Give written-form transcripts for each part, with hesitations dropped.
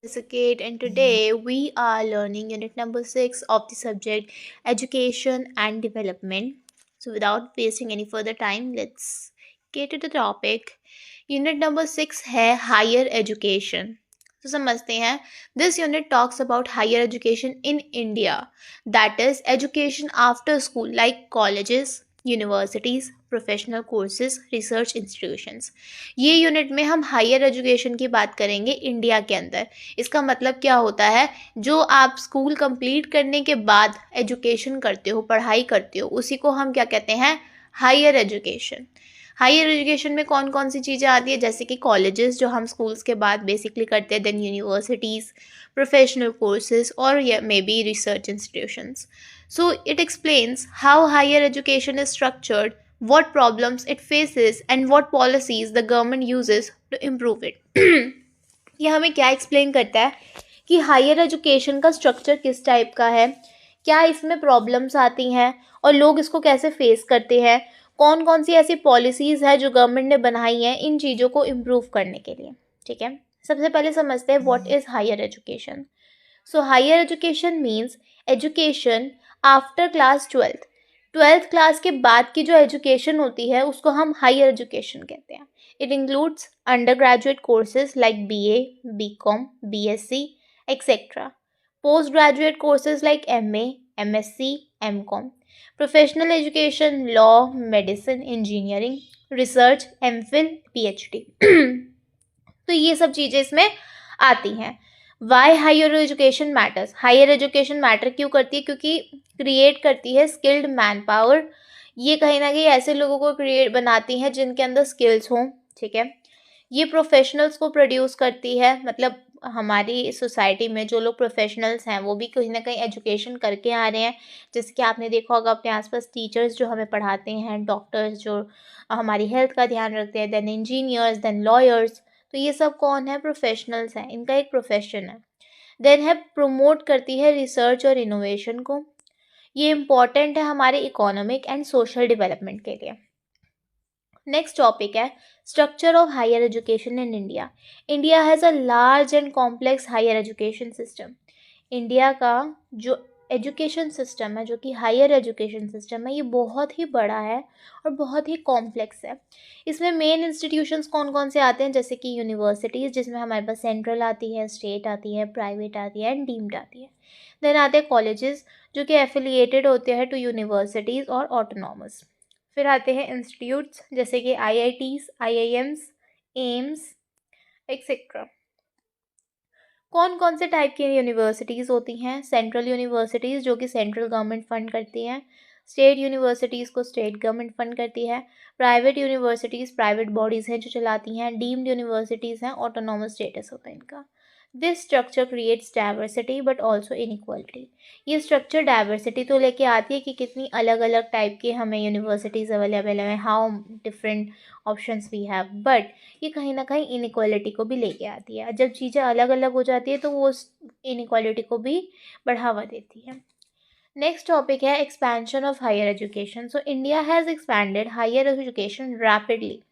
Kate, and today we are learning unit number 6 of the subject Education and Development. So, without wasting any further time, let's get to the topic. Unit number 6 है Higher Education. तो समझते हैं. This unit talks about higher education in India, that is, education after school, like colleges, universities, professional courses, research institutions. ये unit में हम higher education की बात करेंगे इंडिया के अंदर. इसका मतलब क्या होता है, जो आप स्कूल कंप्लीट करने के बाद एजुकेशन करते हो, पढ़ाई करते हो, उसी को हम क्या कहते हैं, हायर एजुकेशन. हायर एजुकेशन में कौन कौन सी चीज़ें आती है, जैसे कि कॉलेजेस जो हम स्कूल्स के बाद बेसिकली करते हैं, देन यूनिवर्सिटीज़, प्रोफेशनल कोर्सेज और maybe research institutions. So it explains how higher education is structured, what problems it faces and what policies the government uses to improve it. ये हमें क्या explain करता है कि higher education का structure किस type का है, क्या इसमें प्रॉब्लम्स आती हैं और लोग इसको कैसे फेस करते हैं, कौन कौन सी ऐसी पॉलिसीज़ है जो गवर्नमेंट ने बनाई हैं इन चीज़ों को इम्प्रूव करने के लिए. ठीक है, सबसे पहले समझते हैं what is higher education. So higher education means education after class 12th class के बाद की जो एजुकेशन होती है उसको हम हायर एजुकेशन कहते हैं. It includes undergraduate courses like BA, BCom, BSc et cetera, postgraduate courses like MA, MSc, MCom, professional education, law, medicine, engineering, research, MPhil, PhD. तो ये सब चीज़ें इसमें आती हैं. Why higher education matters. Higher education matter क्यों करती है, क्योंकि क्रिएट करती है स्किल्ड मैन पावर. ये कहीं ना कहीं ऐसे लोगों को क्रिएट बनाती हैं जिनके अंदर स्किल्स हों. ठीक है, ये प्रोफेशनल्स को प्रोड्यूस करती है. मतलब हमारी सोसाइटी में जो लोग प्रोफेशनल्स हैं वो भी कहीं ना कहीं एजुकेशन करके आ रहे हैं. जैसे कि आपने देखा होगा अपने आसपास, टीचर्स जो हमें पढ़ाते हैं, डॉक्टर्स जो हमारी हेल्थ का ध्यान रखते हैं, देन इंजीनियर्स, देन लॉयर्स. तो ये सब कौन है, प्रोफेशनल्स हैं, इनका एक प्रोफेशन है. देन है प्रमोट करती है रिसर्च और इनोवेशन को. ये इम्पॉर्टेंट है हमारे इकोनॉमिक एंड सोशल डेवलपमेंट के लिए. नेक्स्ट टॉपिक है structure of higher education in India. India has a large and complex higher education system. India का जो एजुकेशन सिस्टम है, जो कि हायर एजुकेशन सिस्टम है, ये बहुत ही बड़ा है और बहुत ही कॉम्प्लेक्स है. इसमें मेन इंस्टीट्यूशंस कौन कौन से आते हैं, जैसे कि यूनिवर्सिटीज़, जिसमें हमारे पास सेंट्रल आती है, स्टेट आती है, प्राइवेट आती है एंड डीम्ड आती है. देन आते हैं कॉलेजेस जो कि एफिलिएटेड होते हैं टू यूनिवर्सिटीज़ और ऑटोनॉमस. फिर आते हैं इंस्टीट्यूट्स जैसे कि IITs, IIMs, एम्स एक्सेट्रा. कौन कौन से टाइप की यूनिवर्सिटीज़ होती हैं, सेंट्रल यूनिवर्सिटीज़ जो कि सेंट्रल गवर्नमेंट फंड करती हैं, स्टेट यूनिवर्सिटीज़ को स्टेट गवर्नमेंट फंड करती है, प्राइवेट यूनिवर्सिटीज़ प्राइवेट बॉडीज़ हैं जो चलाती हैं, डीम्ड यूनिवर्सिटीज़ हैं, ऑटोनॉमस स्टेटस होता है इनका. This structure creates diversity but also inequality. ये स्ट्रक्चर डाइवर्सिटी तो लेके आती है कि कितनी अलग अलग टाइप की हमें यूनिवर्सिटीज़ अवेलेबल हैं, how different options we have, but ये कहीं ना कहीं इनइक्वालिटी को भी लेके आती है. जब चीज़ें अलग अलग हो जाती है तो वो उस इनइक्वालिटी को भी बढ़ावा देती है. नेक्स्ट टॉपिक है expansion of higher education. So India has expanded higher education rapidly.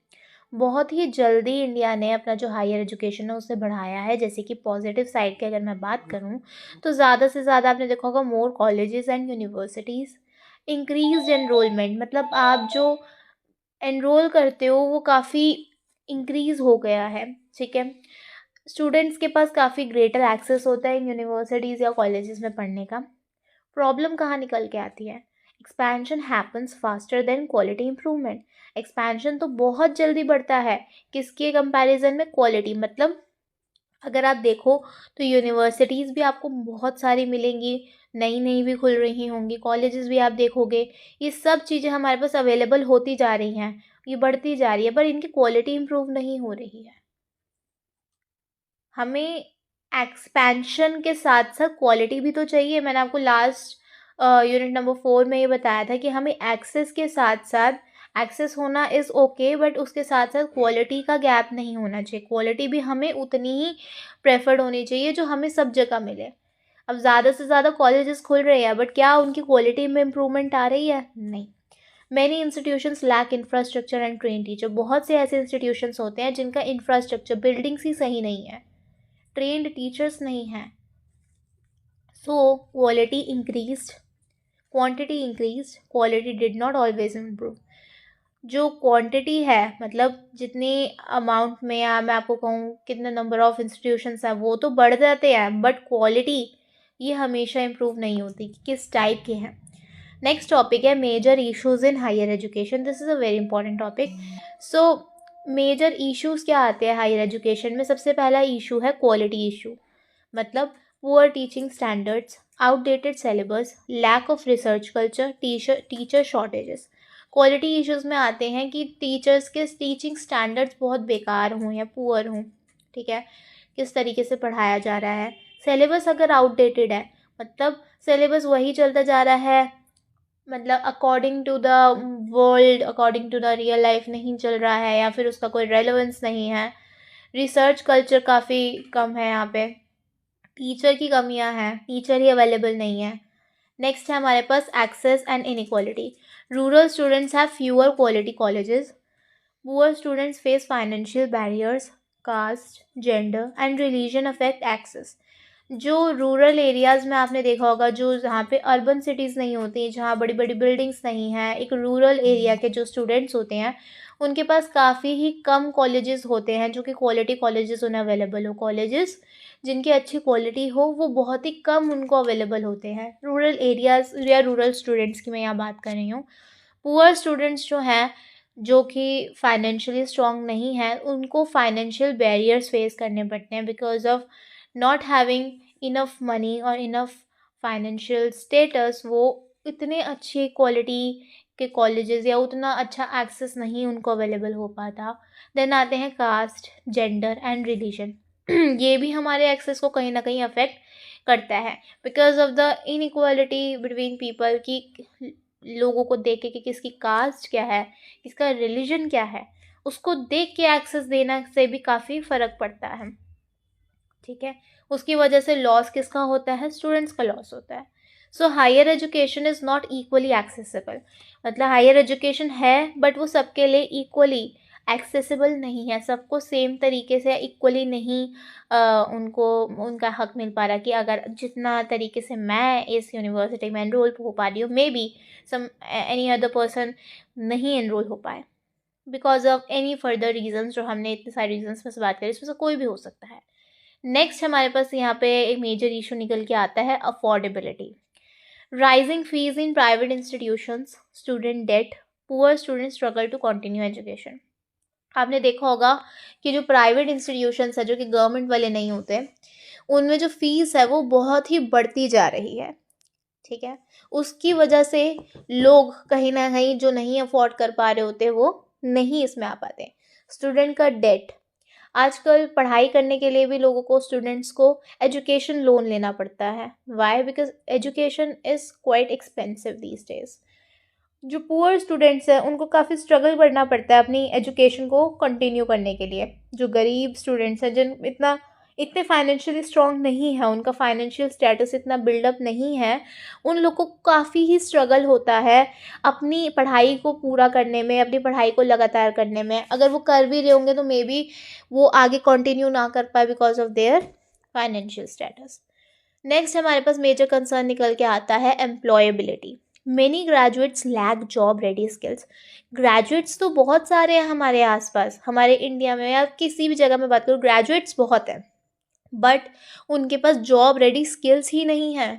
बहुत ही जल्दी इंडिया ने अपना जो हायर एजुकेशन है उसे बढ़ाया है. जैसे कि पॉजिटिव साइड की अगर मैं बात करूं तो ज़्यादा से ज़्यादा आपने देखा होगा more colleges and universities, increase enrolment, मतलब आप जो एनरोल करते हो वो काफ़ी इंक्रीज़ हो गया है. ठीक है, स्टूडेंट्स के पास काफ़ी ग्रेटर एक्सेस होता है इन यूनिवर्सिटीज़ या कॉलेजेस में पढ़ने का. प्रॉब्लम कहाँ निकल के आती है, expansion happens faster than quality improvement. Expansion तो बहुत जल्दी बढ़ता है, किसके कंपैरिजन में, क्वालिटी. मतलब अगर आप देखो तो यूनिवर्सिटीज़ भी आपको बहुत सारी मिलेंगी, नई नई भी खुल रही होंगी, कॉलेजेस भी आप देखोगे, ये सब चीज़ें हमारे पास अवेलेबल होती जा रही हैं, ये बढ़ती जा रही है, पर इनकी क्वालिटी इम्प्रूव नहीं हो रही है. हमें एक्सपेंशन के साथ साथ क्वालिटी भी तो चाहिए. मैंने आपको लास्ट यूनिट नंबर 4 में ये बताया था कि हमें एक्सेस के साथ साथ, एक्सेस होना इज़ ओके, बट उसके साथ साथ क्वालिटी का गैप नहीं होना चाहिए. क्वालिटी भी हमें उतनी ही प्रेफर्ड होनी चाहिए जो हमें सब जगह मिले. अब ज़्यादा से ज़्यादा कॉलेजेस खुल रहे हैं, बट क्या उनकी क्वालिटी में इम्प्रूवमेंट आ रही है, नहीं. Many institutions lack infrastructure and train teacher. बहुत से ऐसे इंस्टीट्यूशंस होते हैं जिनका इंफ्रास्ट्रक्चर, बिल्डिंग्स ही सही नहीं है. ट्रेंड टीचर्स नहीं हैं। So quality increased, quantity increased, quality did not always improve. जो क्वांटिटी है, मतलब जितनी अमाउंट में, या मैं आपको कहूँ कितने नंबर ऑफ इंस्टीट्यूशंस हैं, वो तो बढ़ जाते हैं, बट क्वालिटी ये हमेशा इम्प्रूव नहीं होती कि किस टाइप के हैं। नेक्स्ट टॉपिक है major issues in higher education. This is a very important topic. So major issues क्या आते हैं हायर एजुकेशन में? सबसे पहला इशू है क्वालिटी इशू, मतलब poor teaching standards, outdated syllabus, lack of research culture, teacher shortages. Quality issues में आते हैं कि टीचर्स के टीचिंग स्टैंडर्ड्स बहुत बेकार हों या पुअर हों, ठीक है, किस तरीके से पढ़ाया जा रहा है। सिलेबस अगर आउटडेटेड है, मतलब सिलेबस वही चलता जा रहा है, मतलब according to the world, according to the real life नहीं चल रहा है, या फिर उसका कोई रेलेवेंस नहीं है। रिसर्च कल्चर काफ़ी कम है यहाँ पे। टीचर की कमियां हैं, टीचर ही अवेलेबल नहीं है। नेक्स्ट है हमारे पास access and inequality. Rural students have fewer quality colleges, poor students face financial barriers, caste, gender and religion affect access. जो रूरल एरियाज़ में आपने देखा होगा, जो जहाँ पे अर्बन सिटीज़ नहीं होती, जहाँ बड़ी बड़ी बिल्डिंग्स नहीं हैं, एक रूरल एरिया के जो स्टूडेंट्स होते हैं उनके पास काफ़ी ही कम कॉलेजेस होते हैं जो कि क्वालिटी कॉलेजेस उन्हें अवेलेबल हो। कॉलेजेस जिनकी अच्छी क्वालिटी हो वो बहुत ही कम उनको अवेलेबल होते हैं। रूरल एरियाज़ या रूरल स्टूडेंट्स की मैं यहाँ बात कर रही हूँ। पुअर स्टूडेंट्स जो हैं, जो कि फाइनेंशियली स्ट्रॉन्ग नहीं है, उनको फाइनेंशियल बैरियर्स फेस करने पड़ते हैं because of not having enough money और इनफ फाइनेंशियल स्टेटस। वो इतने अच्छी क्वालिटी के कॉलेजेस या उतना अच्छा एक्सेस नहीं उनको अवेलेबल हो पाता। देन आते हैं कास्ट, जेंडर एंड रिलीजन। ये भी हमारे एक्सेस को कहीं ना कहीं अफेक्ट करता है because of the inequality between people, की लोगों को देख के कि किसकी कास्ट क्या है, किसका रिलीजन क्या है, उसको देख के एक्सेस देना से भी काफ़ी फ़र्क पड़ता है, ठीक है। उसकी वजह से लॉस किसका होता है? स्टूडेंट्स का लॉस होता है। So higher education is not equally accessible, मतलब हायर एजुकेशन है बट वो सबके लिए इक्वली एक्सेसिबल नहीं है, सबको सेम तरीके से इक्वली नहीं उनको उनका हक मिल पा रहा कि अगर जितना तरीके से मैं इस यूनिवर्सिटी में एनरोल हो पा रही हूँ, may be some any other person नहीं एनरोल हो पाए because of any further reasons. जो हमने इतने सारे रीजंस में से बात करी, इसमें से कोई भी हो सकता है। नेक्स्ट हमारे पास यहाँ पे एक मेजर इशू निकल के आता है affordability. Rising fees in private institutions, student debt, poor student struggle to continue education. आपने देखा होगा कि जो प्राइवेट इंस्टीट्यूशंस है, जो कि गवर्नमेंट वाले नहीं होते, उनमें जो फीस है वो बहुत ही बढ़ती जा रही है, ठीक है। उसकी वजह से लोग कहीं ना कहीं जो नहीं अफोर्ड कर पा रहे होते वो नहीं इसमें आ पाते। स्टूडेंट का डेट, आजकल पढ़ाई करने के लिए भी लोगों को, स्टूडेंट्स को एजुकेशन लोन लेना पड़ता है। Why? Because education is quite expensive these days. जो पुअर स्टूडेंट्स हैं उनको काफ़ी स्ट्रगल करना पड़ता है अपनी एजुकेशन को कंटिन्यू करने के लिए। जो गरीब स्टूडेंट्स हैं, जिन इतने फाइनेंशियली स्ट्रॉन्ग नहीं है, उनका फाइनेंशियल स्टेटस इतना बिल्डअप नहीं है, उन लोगों को काफ़ी ही स्ट्रगल होता है अपनी पढ़ाई को पूरा करने में, अपनी पढ़ाई को लगातार करने में। अगर वो कर भी रहे होंगे तो मे बी वो आगे कंटिन्यू ना कर पाए because of their financial status. Next हमारे पास मेजर कंसर्न निकल के आता है employability. Many graduates lack job ready skills. Graduates तो बहुत सारे हैं हमारे आसपास, हमारे इंडिया में या किसी भी जगह में बात करूँ, ग्रेजुएट्स बहुत हैं, बट उनके पास जॉब रेडी स्किल्स ही नहीं है।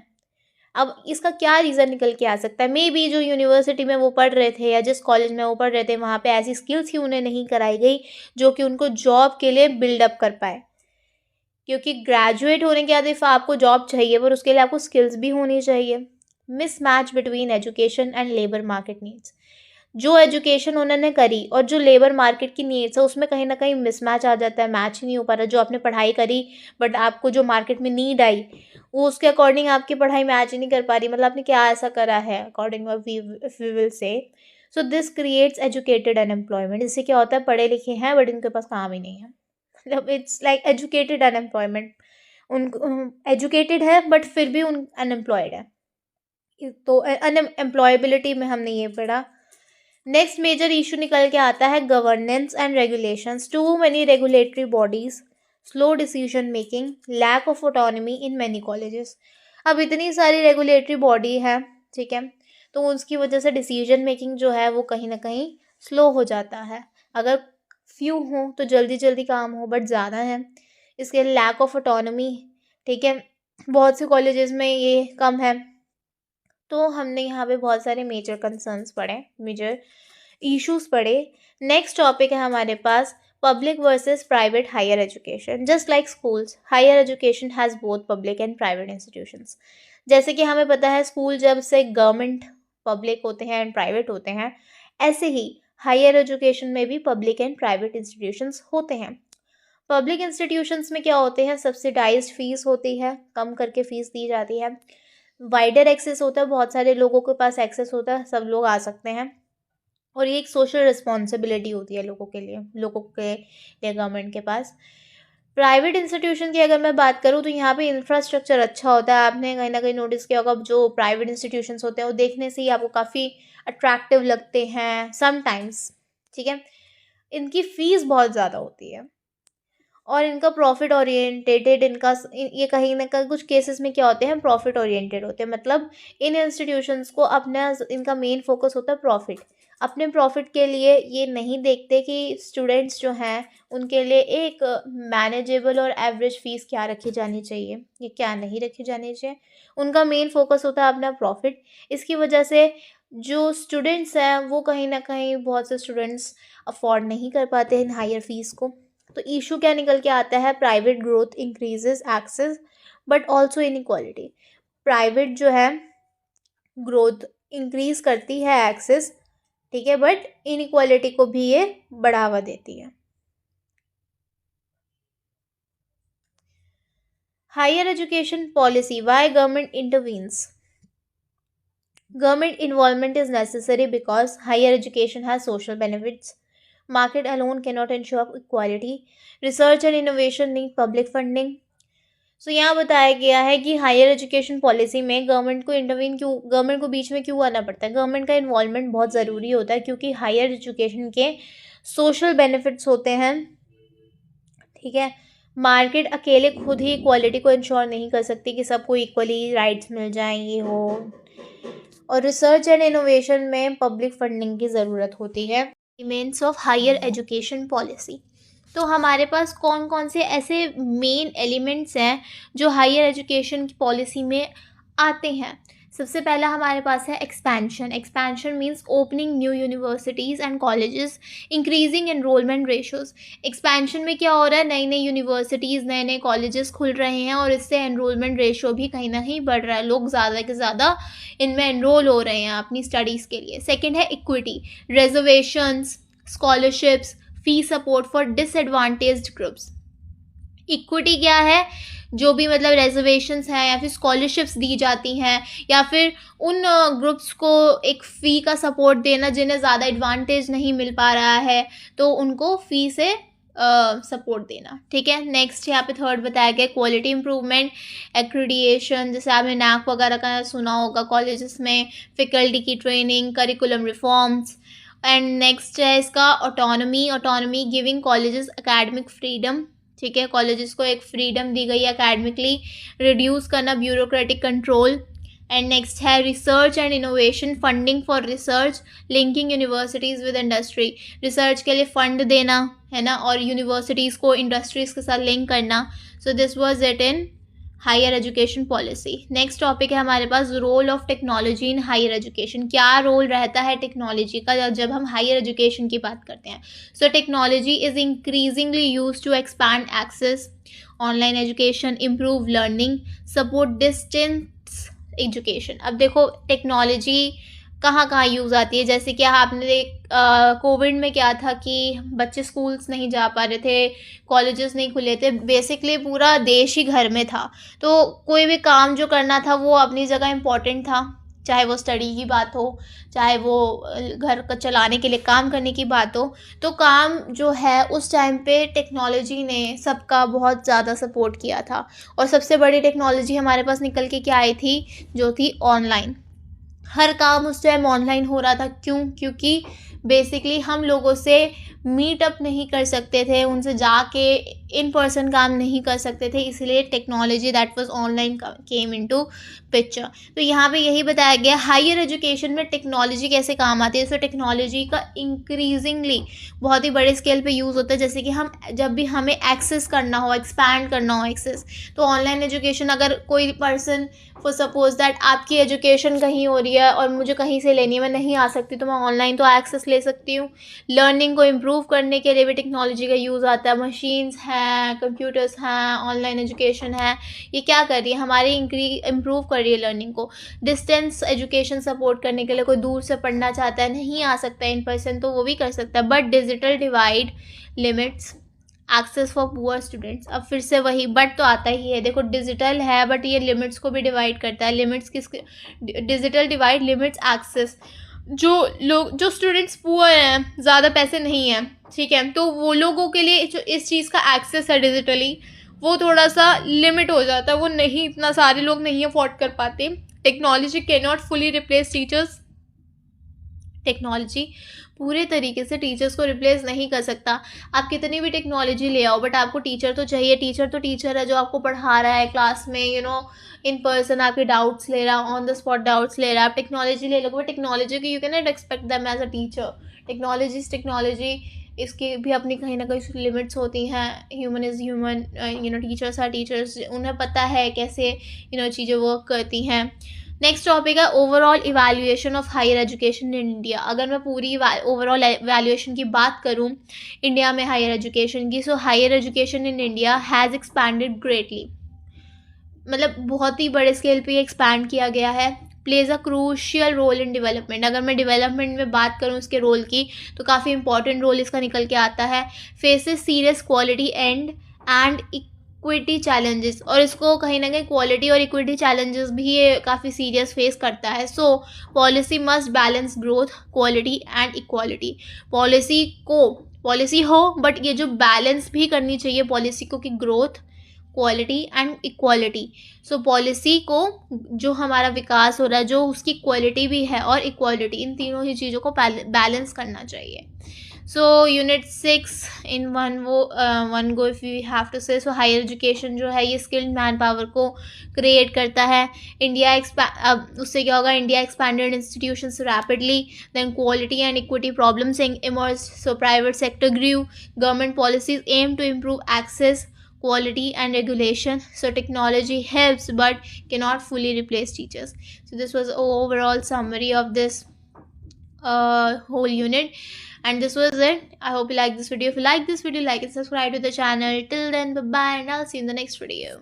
अब इसका क्या रीज़न निकल के आ सकता है? मे बी जो यूनिवर्सिटी में वो पढ़ रहे थे या जिस कॉलेज में वो पढ़ रहे थे, वहाँ पे ऐसी स्किल्स ही उन्हें नहीं कराई गई जो कि उनको जॉब के लिए बिल्डअप कर पाए। क्योंकि ग्रेजुएट होने के बाद इफ आपको जॉब चाहिए, पर उसके लिए आपको स्किल्स भी होनी चाहिए। Mismatch between education and labour market needs. जो एजुकेशन उन्होंने करी और जो लेबर मार्केट की नीड्स है, उसमें कहीं ना कहीं मिसमैच आ जाता है, मैच ही नहीं हो पा रहा। जो आपने पढ़ाई करी बट आपको जो मार्केट में नीड आई, वो उसके अकॉर्डिंग आपकी पढ़ाई मैच ही नहीं कर पा रही। मतलब आपने क्या ऐसा करा है, according we will say. So this creates educated unemployment. इससे क्या होता है, पढ़े लिखे हैं बट इनके पास काम ही नहीं है, मतलब इट्स लाइक एजुकेटेड अनएम्प्लॉयमेंट। उन एजुकेटेड है बट फिर भी उन अनएम्प्लॉयड है। तो अनएम्प्लॉयबिलिटी में हमने ये पढ़ा। नेक्स्ट मेजर इशू निकल के आता है governance and regulations. Too many regulatory bodies, slow decision making, lack of autonomy in many colleges. अब इतनी सारी रेगुलेटरी बॉडी है, ठीक है, तो उसकी वजह से डिसीजन मेकिंग जो है वो कहीं ना कहीं स्लो हो जाता है। अगर फ्यू हो तो जल्दी जल्दी काम हो, बट ज़्यादा है, इसके लैक ऑफ ऑटोनॉमी, ठीक है, बहुत से कॉलेजेस में ये कम है। तो हमने यहाँ पे बहुत सारे मेजर कंसर्न्स पढ़े, मेजर इश्यूज पढ़े। नेक्स्ट टॉपिक है हमारे पास public versus private higher education. Just like schools, higher education has both public and private institutions. जैसे कि हमें पता है स्कूल जब से गवर्नमेंट पब्लिक होते हैं एंड प्राइवेट होते हैं, ऐसे ही हायर एजुकेशन में भी पब्लिक एंड प्राइवेट इंस्टीट्यूशंस होते हैं। पब्लिक इंस्टीट्यूशंस में क्या होते हैं, सब्सिडाइज्ड फीस होती है, कम करके फीस दी जाती है, वाइडर एक्सेस होता है, बहुत सारे लोगों के पास एक्सेस होता है, सब लोग आ सकते हैं, और ये एक सोशल रिस्पॉन्सिबिलिटी होती है लोगों के लिए गवर्नमेंट के पास। प्राइवेट इंस्टीट्यूशन की अगर मैं बात करूँ तो यहाँ पे इंफ्रास्ट्रक्चर अच्छा होता है। आपने कहीं ना कहीं नोटिस किया होगा, जो प्राइवेट इंस्टीट्यूशंस होते हैं वो देखने से ही आपको काफ़ी अट्रैक्टिव लगते हैं समटाइम्स, ठीक है। इनकी फ़ीस बहुत ज़्यादा होती है और इनका प्रॉफिट ओरिएंटेड, ये कहीं ना कहीं कुछ केसेस में क्या होते हैं, प्रॉफिट ओरिएंटेड होते हैं। मतलब इन इंस्टीट्यूशंस को अपना, इनका मेन फोकस होता है प्रॉफिट। अपने प्रॉफिट के लिए ये नहीं देखते कि स्टूडेंट्स जो हैं उनके लिए एक मैनेजेबल और एवरेज फीस क्या रखी जानी चाहिए, ये क्या नहीं रखी जानी चाहिए। उनका मेन फोकस होता है अपना प्रॉफिट। इसकी वजह से जो स्टूडेंट्स हैं वो कहीं ना कहीं, बहुत से स्टूडेंट्स अफोर्ड नहीं कर पाते इन हायर फीस को। तो इशू क्या निकल के आता है, private growth increases access but also inequality. Private जो है ग्रोथ इंक्रीज करती है एक्सेस, ठीक है, बट इनइक्वालिटी को भी ये बढ़ावा देती है। Higher education policy, why government intervenes. Government involvement is necessary because higher education has social benefits. Market alone cannot ensure equality. Research and innovation need public funding. सो यहाँ बताया गया है कि हायर एजुकेशन पॉलिसी में गवर्नमेंट को बीच में क्यों आना पड़ता है। गवर्नमेंट का इन्वॉल्वमेंट बहुत ज़रूरी होता है क्योंकि हायर एजुकेशन के सोशल बेनिफिट्स होते हैं, ठीक है। मार्केट अकेले खुद ही इक्वालिटी को इंश्योर नहीं कर सकती कि सबको इक्वली राइट्स मिल जाएं, ये हो। और रिसर्च एंड इनोवेशन में पब्लिक फंडिंग की ज़रूरत होती है। Elements of higher education policy, तो हमारे पास कौन कौन से ऐसे मेन एलिमेंट्स हैं जो हायर एजुकेशन की पॉलिसी में आते हैं। सबसे पहला हमारे पास है expansion. Expansion means opening new universities and colleges, increasing enrolment ratios. Expansion में क्या हो रहा है, नई नई यूनिवर्सिटीज़, नए नए कॉलेजेस खुल रहे हैं और इससे एनरोलमेंट रेशो भी कहीं ना कहीं बढ़ रहा है, लोग ज़्यादा से ज़्यादा इनमें एनरोल हो रहे हैं अपनी स्टडीज़ के लिए। सेकेंड है equity, reservations, scholarships, fee support for disadvantaged groups. Equity क्या है, जो भी मतलब रिजर्वेशंस हैं या फिर स्कॉलरशिप्स दी जाती हैं या फिर उन ग्रुप्स को एक फ़ी का सपोर्ट देना जिन्हें ज़्यादा एडवांटेज नहीं मिल पा रहा है, तो उनको फ़ी से सपोर्ट देना, ठीक है। नेक्स्ट यहाँ पे थर्ड बताया गया क्वालिटी इंप्रूवमेंट, एक्रीडिएशन, जैसे आपने नैक वगैरह का सुना होगा कॉलेजेस में, फैकल्टी की training, curriculum reforms. And next है इसका autonomy giving colleges academic freedom, ठीक है, कॉलेजेस को एक फ्रीडम दी गई है एकेडमिकली, रिड्यूस करना ब्यूरोक्रेटिक कंट्रोल। एंड नेक्स्ट है research and innovation, funding for research, linking universities with industry, research के लिए फंड देना है ना, और यूनिवर्सिटीज़ को इंडस्ट्रीज़ के साथ लिंक करना। So this was it in higher education policy. Next topic है हमारे पास role of technology in higher education. क्या रोल रहता है टेक्नोलॉजी का जब हम हायर एजुकेशन की बात करते हैं। So technology is increasingly use to expand access, online education, improve learning, support distance education. अब देखो टेक्नोलॉजी कहाँ कहाँ यूज़ आती है, जैसे कि आपने कोविड में क्या था कि बच्चे स्कूल्स नहीं जा पा रहे थे, कॉलेजेस नहीं खुले थे, बेसिकली पूरा देश ही घर में था, तो कोई भी काम जो करना था वो अपनी जगह इम्पॉर्टेंट था, चाहे वो स्टडी की बात हो, चाहे वो घर का चलाने के लिए काम करने की बात हो। तो काम जो है उस टाइम पे टेक्नोलॉजी ने सबका बहुत ज़्यादा सपोर्ट किया था, और सबसे बड़ी टेक्नोलॉजी हमारे पास निकल के क्या आई थी, जो थी ऑनलाइन। हर काम उस टाइम ऑनलाइन हो रहा था, क्योंकि बेसिकली हम लोगों से मीटअप नहीं कर सकते थे, उनसे जाके इन पर्सन काम नहीं कर सकते थे, इसलिए technology that was online came into picture. तो यहाँ पे यही बताया गया हायर एजुकेशन में टेक्नोलॉजी कैसे काम आती है। सो टेक्नोलॉजी का इंक्रीजिंगली बहुत ही बड़े स्केल पे यूज़ होता है। जैसे कि हम जब भी हमें एक्सेस करना हो, एक्सपैंड करना हो एक्सेस, तो ऑनलाइन एजुकेशन, अगर कोई पर्सन फॉर सपोज दैट आपकी एजुकेशन कहीं हो रही है और मुझे कहीं से लेनी है, मैं नहीं आ सकती, तो मैं ऑनलाइन तो एक्सेस ले सकती हूँ। लर्निंग को इम्प्रूव करने के लिए भी टेक्नोलॉजी का यूज़ आता है। मशीन्स हैं, कंप्यूटर्स हैं, ऑनलाइन एजुकेशन है, ये क्या कर रही है, हमारी इम्प्रूव कर रही है लर्निंग को। डिस्टेंस एजुकेशन सपोर्ट करने के लिए, कोई दूर से पढ़ना चाहता है, नहीं आ सकता है इन पर्सन, तो वो भी कर सकता है। But digital divide limits access for poor students. अब फिर से वही बट तो आता ही है, देखो डिजिटल है बट ये लिमिट्स को भी डिवाइड करता है। लिमिट्स किस, डिजिटल डिवाइड लिमिट्स एक्सेस। जो स्टूडेंट्स पुअर हैं, ज़्यादा पैसे नहीं हैं, ठीक है, तो वो लोगों के लिए जो इस चीज़ का एक्सेस है डिजिटली, वो थोड़ा सा लिमिट हो जाता है, वो नहीं, इतना सारे लोग नहीं अफोर्ड कर पाते। Technology can not fully replace teachers. Technology पूरे तरीके से टीचर्स को रिप्लेस नहीं कर सकता। आप कितनी भी टेक्नोलॉजी ले आओ, बट आपको टीचर तो चाहिए। टीचर तो टीचर है, जो आपको पढ़ा रहा है क्लास में, इन पर्सन आपके डाउट्स ले रहा, ऑन द स्पॉट डाउट्स ले रहा है। आप टेक्नोलॉजी ले लोगे, बट टेक्नोलॉजी की you can not expect them as a teacher. Technology, इसकी भी अपनी कहीं ना कहीं लिमिट्स होती हैं। Human is human, teachers are teachers, उन्हें पता है कैसे चीज़ें वर्क करती हैं। नेक्स्ट टॉपिक है overall evaluation of higher education in India. अगर मैं पूरी ओवरऑल इवैल्यूएशन की बात करूं इंडिया में हायर एजुकेशन की, so higher education in India has expanded greatly. मतलब बहुत ही बड़े स्केल पे एक्सपैंड किया गया है। Plays a crucial role in development. अगर मैं डेवलपमेंट में बात करूं इसके रोल की, तो काफ़ी इंपॉर्टेंट रोल इसका निकल के आता है। Faces serious quality and equity challenges, और इसको कहीं ना कहीं क्वालिटी और इक्विटी चैलेंजेस भी ये काफ़ी सीरियस फेस करता है। So policy must balance growth, quality and equality. Policy हो, बट ये जो बैलेंस भी करनी चाहिए पॉलिसी को, कि growth, quality and equality. So policy को, जो हमारा विकास हो रहा है, जो उसकी क्वालिटी भी है और इक्वालिटी, इन तीनों ही चीज़ों को बैलेंस करना चाहिए। So unit 6 in one go if you have to say, so higher education जो है ये स्किल्ड मैन पावर को क्रिएट करता है। अब उससे क्या होगा, India expanded institutions rapidly, then quality and equity problems emerge, so private sector grew, government policies aim to improve access, quality and regulation. So technology helps but cannot fully replace teachers. So this was overall summary of this whole unit, and this was it. I hope you like this video. If you like this video, like and subscribe to the channel. Till then, bye bye, and I'll see you in the next video.